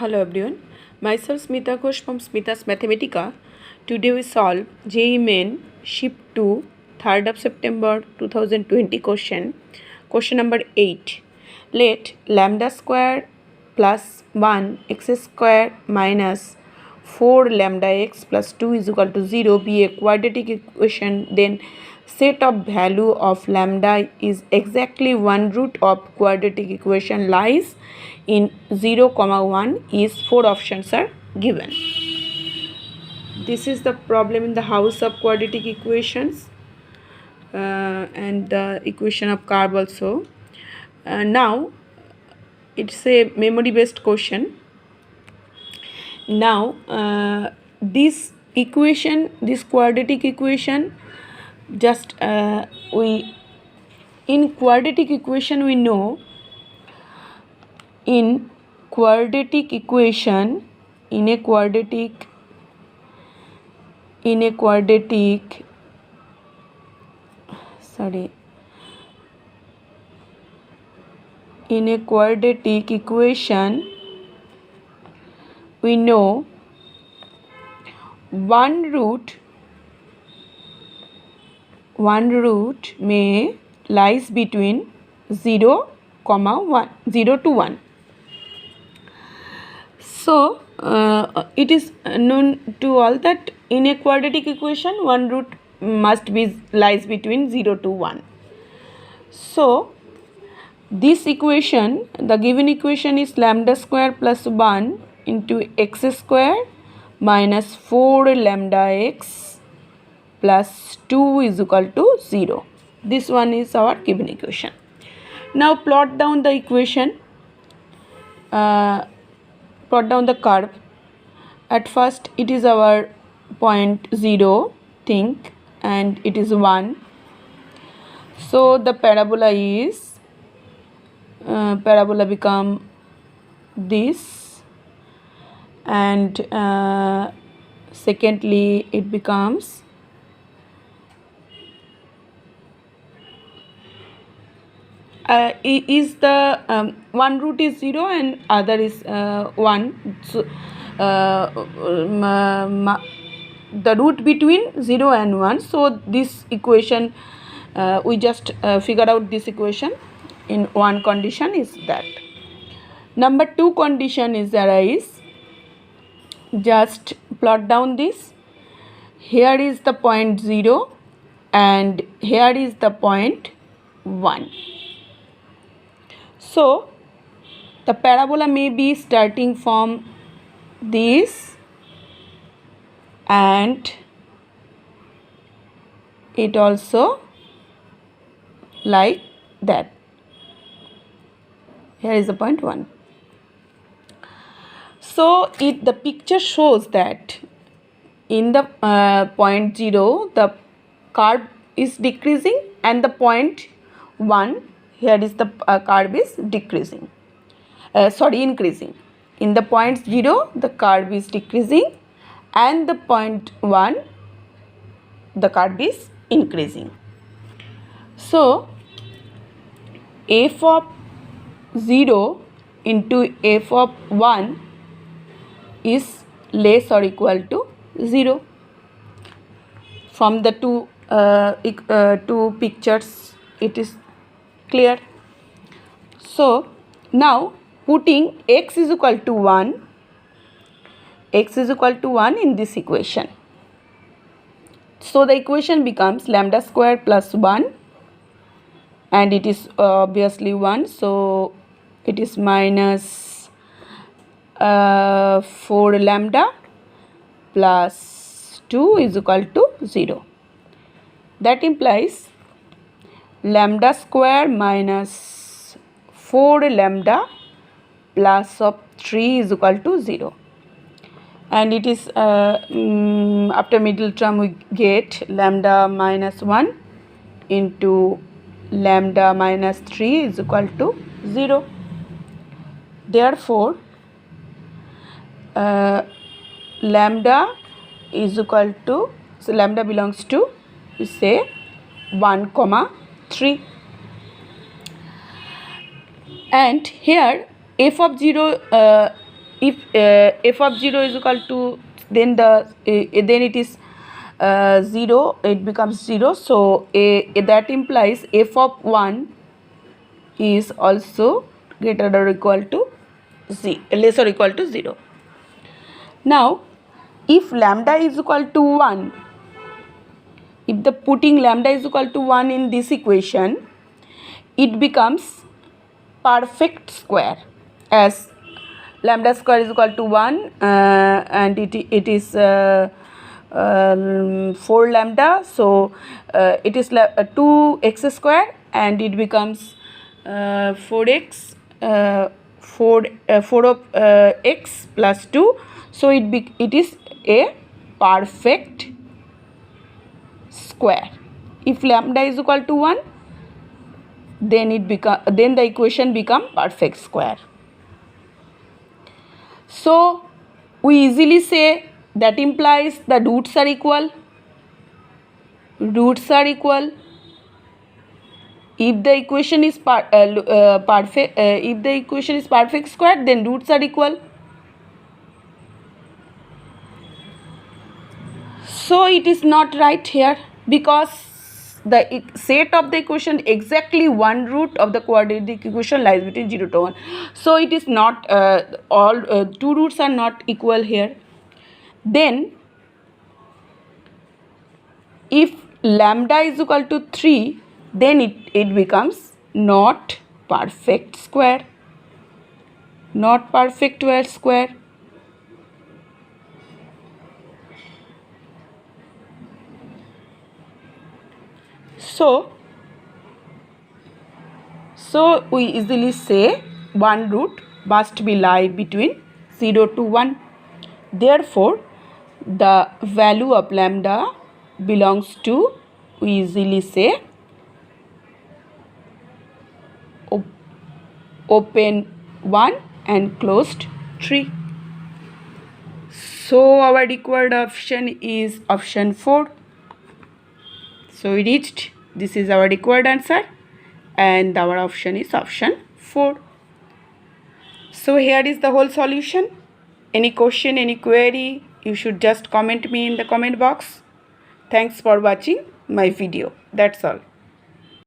Hello everyone, myself Smita Ghosh from Smita's Mathematica. Today we solve JEE Main Shift-2 3rd of September 2020 question. Question number 8. Let lambda square plus 1 x square minus 4 lambda x plus 2 is equal to 0 be a quadratic equation, then set of value of lambda is exactly one root of quadratic equation lies in 0, 1 is 4 options are given. This is the problem in the house of quadratic equations and the equation of curve also. Now it's a memory based question. Now this equation, this quadratic equation, just in quadratic equation we know, in a quadratic equation we know one root may lies between 0, 0 to 1. So it is known to all that in a quadratic equation one root must be lies between 0 to 1. So this equation, the given equation is lambda square plus 1 into x square minus 4 lambda x plus 2 is equal to 0. This one is our given equation. Now plot down the equation, plot down the curve. At first it is our point 0 think, and it is 1. So the parabola become this, and secondly it becomes is the one root is 0 and other is 1. So the root between 0 and 1. So this equation we just figure out this equation in one condition is that. Number 2 condition is arise. Just plot down this. Here is the point 0 and here is the point 1. So the parabola may be starting from this and it also like that. Here is the point 1. So the picture shows that in the point 0 the curve is decreasing, and the point 1 here is the curve is increasing. In the point 0 the curve is decreasing, and the point 1 the curve is increasing. So f of 0 into f of 1 is less or equal to 0. From the two pictures it is clear. So now putting x is equal to 1 in this equation. So the equation becomes lambda square plus 1, and it is obviously 1, so it is minus 4 lambda plus 2 is equal to 0. That implies lambda square minus 4 lambda plus of 3 is equal to 0. And it is after middle term we get lambda minus 1 into lambda minus 3 is equal to 0. Therefore lambda is equal to, so lambda belongs to, we say 1, 3. And here f of 0 if f of 0 is equal to, then then it is 0, it becomes 0. So that implies f of 1 is also greater or equal to less or equal to 0. Now if lambda is equal to 1, if the putting lambda is equal to 1 in this equation, it becomes perfect square, as lambda square is equal to 1 and it is 4 lambda, so it is 2x square, and it becomes 4x 4 of x plus 2, so it is a perfect square. If lambda is equal to 1, then the equation become perfect square. So we easily say that implies the roots are equal. Roots are equal. If the equation is perfect, if the equation is perfect square, then roots are equal. So it is not right here, because the set of the equation exactly one root of the quadratic equation lies between 0 to 1. So it is not all two roots are not equal here. Then if lambda is equal to 3, then it becomes not perfect square. Not perfect square. So we easily say one root must be lie between 0 to 1. Therefore, the value of lambda belongs to, we easily say, open 1 and closed 3. So our required option is option 4. So we reached, this is our required answer, and our option is option 4. So here is the whole solution. Any question, any query, you should just comment me in the comment box. Thanks for watching my video. That's all.